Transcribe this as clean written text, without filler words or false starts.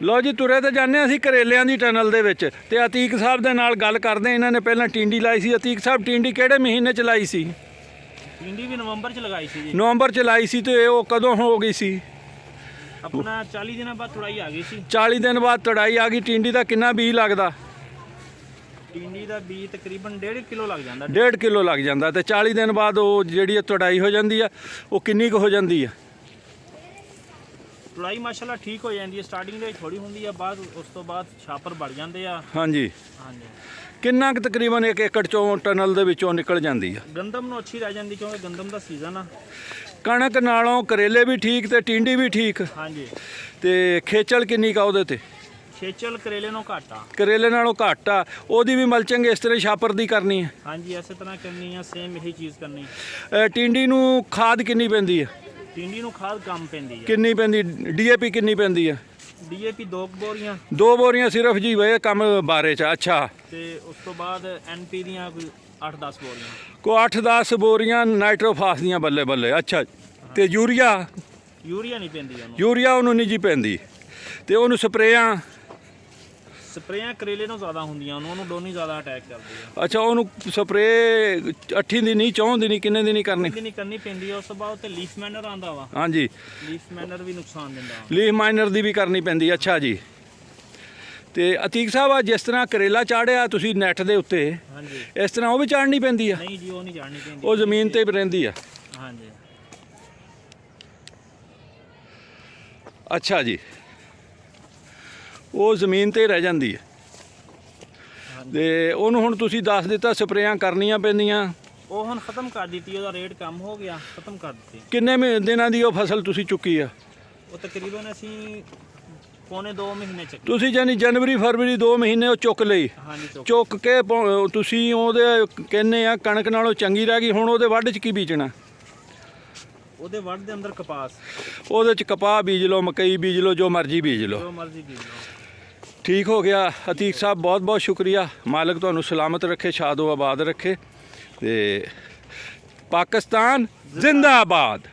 ਲਓ ਜੀ, ਤੁਰੇ ਤਾਂ ਜਾਂਦੇ ਅਸੀਂ ਕਰੇਲਿਆਂ ਦੀ ਟਨਲ ਦੇ ਵਿੱਚ ਤੇ ਅਤੀਕ ਸਾਹਿਬ ਦੇ ਨਾਲ ਗੱਲ ਕਰਦੇ। ਇਹਨਾਂ ਨੇ ਪਹਿਲਾਂ ਟਿੰਡੀ ਲਾਈ ਸੀ। ਅਤੀਕ ਸਾਹਿਬ, ਟਿੰਡੀ ਕਿਹੜੇ ਮਹੀਨੇ ਚ ਲਾਈ ਸੀ? ਟਿੰਡੀ ਵੀ ਨਵੰਬਰ ਚ ਲਗਾਈ ਸੀ ਜੀ। ਨਵੰਬਰ ਚ ਲਾਈ ਸੀ ਤੇ ਉਹ ਕਦੋਂ ਹੋ ਗਈ ਸੀ? ਆਪਣਾ 40 ਦਿਨਾਂ ਬਾਅਦ ਤੁੜਾਈ ਆ ਗਈ ਸੀ। 40 ਦਿਨ ਬਾਅਦ ਤੁੜਾਈ ਆ ਗਈ। ਟਿੰਡੀ ਦਾ ਕਿੰਨਾ ਬੀਜ ਲੱਗਦਾ? ਟਿੰਡੀ ਦਾ ਬੀਜ ਤਕਰੀਬਨ 1.5 ਕਿਲੋ ਲੱਗ ਜਾਂਦਾ। 1.5 ਕਿਲੋ ਲੱਗ ਜਾਂਦਾ ਤੇ 40 ਦਿਨ ਬਾਅਦ ਉਹ ਜਿਹੜੀ ਤੁੜਾਈ ਹੋ ਜਾਂਦੀ ਆ, ਉਹ ਕਿੰਨੀ ਕੁ ਹੋ ਜਾਂਦੀ ਆ? ਤੁੜਾਈ ਮਾਸ਼ਾਅੱਲਾ ਠੀਕ ਹੋ ਜਾਂਦੀ ਹੈ। ਸਟਾਰਟਿੰਗ ਦੇ ਵਿੱਚ ਥੋੜੀ ਹੁੰਦੀ ਆ, ਬਾਅਦ ਉਸ ਤੋਂ ਬਾਅਦ ਛਾਪਰ ਵੱਢ ਜਾਂਦੇ ਆ। ਹਾਂਜੀ। ਹਾਂਜੀ। ਕਿੰਨਾ ਕੁ ਤਕਰੀਬਨ 1 ਏਕੜ ਚੋਂ ਟਨਲ ਦੇ ਵਿੱਚੋਂ ਨਿਕਲ ਜਾਂਦੀ ਆ? ਗੰਦਮ ਨੂੰ ਅੱਛੀ ਰਹਿ ਜਾਂਦੀ ਕਿਉਂਕਿ ਗੰਦਮ ਦਾ ਸੀਜ਼ਨ ਆ। ਕਣਕ ਨਾਲੋਂ ਕਰੇਲੇ ਵੀ ਠੀਕ ਤੇ ਟਿੰਡੀ ਵੀ ਠੀਕ। ਹਾਂਜੀ। ਤੇ ਖੇਚਲ ਕਿੰਨੀ ਕਾ ਉਹਦੇ ਤੇ? ਖੇਚਲ ਕਰੇਲੇ ਨੂੰ ਘੱਟ ਆ। ਕਰੇਲੇ ਨਾਲੋਂ ਘੱਟ ਆ। ਉਹਦੀ ਵੀ ਮਲਚਿੰਗ ਇਸ ਤਰ੍ਹਾਂ ਛਾਪਰ ਦੀ ਕਰਨੀ ਹੈ? ਹਾਂਜੀ, ਇਸੇ ਤਰ੍ਹਾਂ ਕਰਨੀ ਆ, ਸੇਮ ਇਹੀ ਚੀਜ਼ ਕਰਨੀ। ਟਿੰਡੀ ਨੂੰ ਖਾਦ ਕਿੰਨੀ ਪੈਂਦੀ ਆ? ਟਿੰਡੀ ਨੂੰ ਖਾਦ ਕਮ ਪੈਂਦੀ ਆ। ਕਿੰਨੀ ਪੈਂਦੀ? ਡੀਏਪੀ ਕਿੰਨੀ ਪੈਂਦੀ ਆ? ਡੀਏਪੀ 2 ਬੋਰੀਆਂ। 2 ਬੋਰੀਆਂ ਸਿਰਫ ਜੀ ਵੇ ਕੰਮ ਬਾਰੇ ਚ। ਅੱਛਾ। ਤੇ ਉਸ ਤੋਂ ਬਾਅਦ ਐਨਪੀ ਦੀਆਂ ਕੋਈ 8-10 ਬੋਰੀਆਂ। ਕੋ 8-10 ਬੋਰੀਆਂ ਨਾਈਟ੍ਰੋਫਾਸ ਦੀਆਂ। ਬੱਲੇ ਬੱਲੇ। ਅੱਛਾ। ਤੇ ਯੂਰੀਆ? ਯੂਰੀਆ ਨਹੀਂ ਪੈਂਦੀ ਉਹਨੂੰ। ਯੂਰੀਆ ਉਹਨੂੰ ਨਹੀਂ ਜੀ ਪੈਂਦੀ। ਤੇ ਉਹਨੂੰ ਸਪਰੇਆਂ? ਸਪਰੇਆਂ ਕਰੇਲੇ ਨੂੰ ਜ਼ਿਆਦਾ ਹੁੰਦੀਆਂ, ਉਹਨੂੰ ਡੋਨੀ ਜ਼ਿਆਦਾ ਅਟੈਕ ਕਰਦੀ ਆ। ਅੱਛਾ। ਉਹਨੂੰ ਸਪਰੇ 8 ਦਿਨ ਨਹੀਂ, 4 ਦਿਨ, ਕਿੰਨੇ ਦਿਨ ਕਰਨੀ? ਨਹੀਂ ਕਰਨੀ ਪੈਂਦੀ। ਉਸ ਤੋਂ ਬਾਅਦ ਤੇ ਲੀਫ ਮਾਈਨਰ ਆਂਦਾ ਵਾ। ਹਾਂਜੀ। ਲੀਫ ਮਾਈਨਰ ਵੀ ਨੁਕਸਾਨ ਦਿੰਦਾ। ਲੀਫ ਮਾਈਨਰ ਦੀ ਵੀ ਕਰਨੀ ਪੈਂਦੀ। ਅੱਛਾ ਜੀ। ਤੇ ਅਤੀਕ ਸਾਹਿਬ, ਆ ਜਿਸ ਤਰ੍ਹਾਂ ਕਰੇਲਾ ਚਾੜਿਆ ਤੁਸੀਂ ਨੈਟ ਦੇ ਉੱਤੇ, ਹਾਂਜੀ, ਇਸ ਤਰ੍ਹਾਂ ਉਹ ਵੀ ਚਾੜਨੀ ਪੈਂਦੀ ਆ? ਨਹੀਂ ਜੀ, ਉਹ ਨਹੀਂ ਚਾੜਨੀ ਪੈਂਦੀ। ਉਹ ਜ਼ਮੀਨ ਤੇ ਰਹਿੰਦੀ ਆ? ਹਾਂਜੀ। ਅੱਛਾ ਜੀ। ਉਹ ਜ਼ਮੀਨ ਤੇ ਰਹਿ ਜਾਂਦੀ ਹੈ। ਤੇ ਉਹਨੂੰ ਹੁਣ ਤੁਸੀਂ ਦੱਸ ਦਿੱਤਾ ਸਪਰੇਆਂ ਕਰਨੀਆਂ ਪੈਂਦੀਆਂ। ਉਹ ਹੁਣ ਖਤਮ ਕਰ ਦਿੱਤੀ, ਉਹਦਾ ਰੇਟ ਕਮ ਹੋ ਗਿਆ, ਖਤਮ ਕਰ ਦਿੱਤੀ। ਕਿੰਨੇ ਦਿਨਾਂ ਦੀ ਉਹ ਫਸਲ ਤੁਸੀਂ ਚੁੱਕੀ ਆ? ਉਹ ਤਕਰੀਬਨ ਅਸੀਂ ਪੌਣੇ 2 ਮਹੀਨੇ ਚੱਕੀ। ਤੁਸੀਂ ਜਾਨੀ ਜਨਵਰੀ ਫਰਵਰੀ 2 ਮਹੀਨੇ ਉਹ ਚੁੱਕ ਲਈ? ਹਾਂਜੀ, ਚੁੱਕ ਕੇ ਤੁਸੀਂ ਉਹਦੇ ਕਹਿੰਦੇ ਆ ਕਣਕ ਨਾਲੋਂ ਚੰਗੀ ਰਹਿ ਗਈ। ਹੁਣ ਉਹਦੇ ਵੱਢ 'ਚ ਕੀ ਬੀਜਣਾ? ਉਹਦੇ ਵੱਢ ਦੇ ਅੰਦਰ ਕਪਾਸ। ਉਹਦੇ 'ਚ ਕਪਾਹ ਬੀਜ ਲਓ, ਮਕਈ ਬੀਜ ਲਓ, ਜੋ ਮਰਜ਼ੀ ਬੀਜ ਲਓ। ਜੋ ਮਰਜ਼ੀ ਬੀਜ ਲਓ। ਠੀਕ ਹੋ ਗਿਆ। ਅਤੀਕ ਸਾਹਿਬ, ਬਹੁਤ ਬਹੁਤ ਸ਼ੁਕਰੀਆ। ਮਾਲਕ ਤੁਹਾਨੂੰ ਸਲਾਮਤ ਰੱਖੇ, ਸ਼ਾਦੋ ਆਬਾਦ ਰੱਖੇ। ਤੇ ਪਾਕਿਸਤਾਨ ਜ਼ਿੰਦਾਬਾਦ।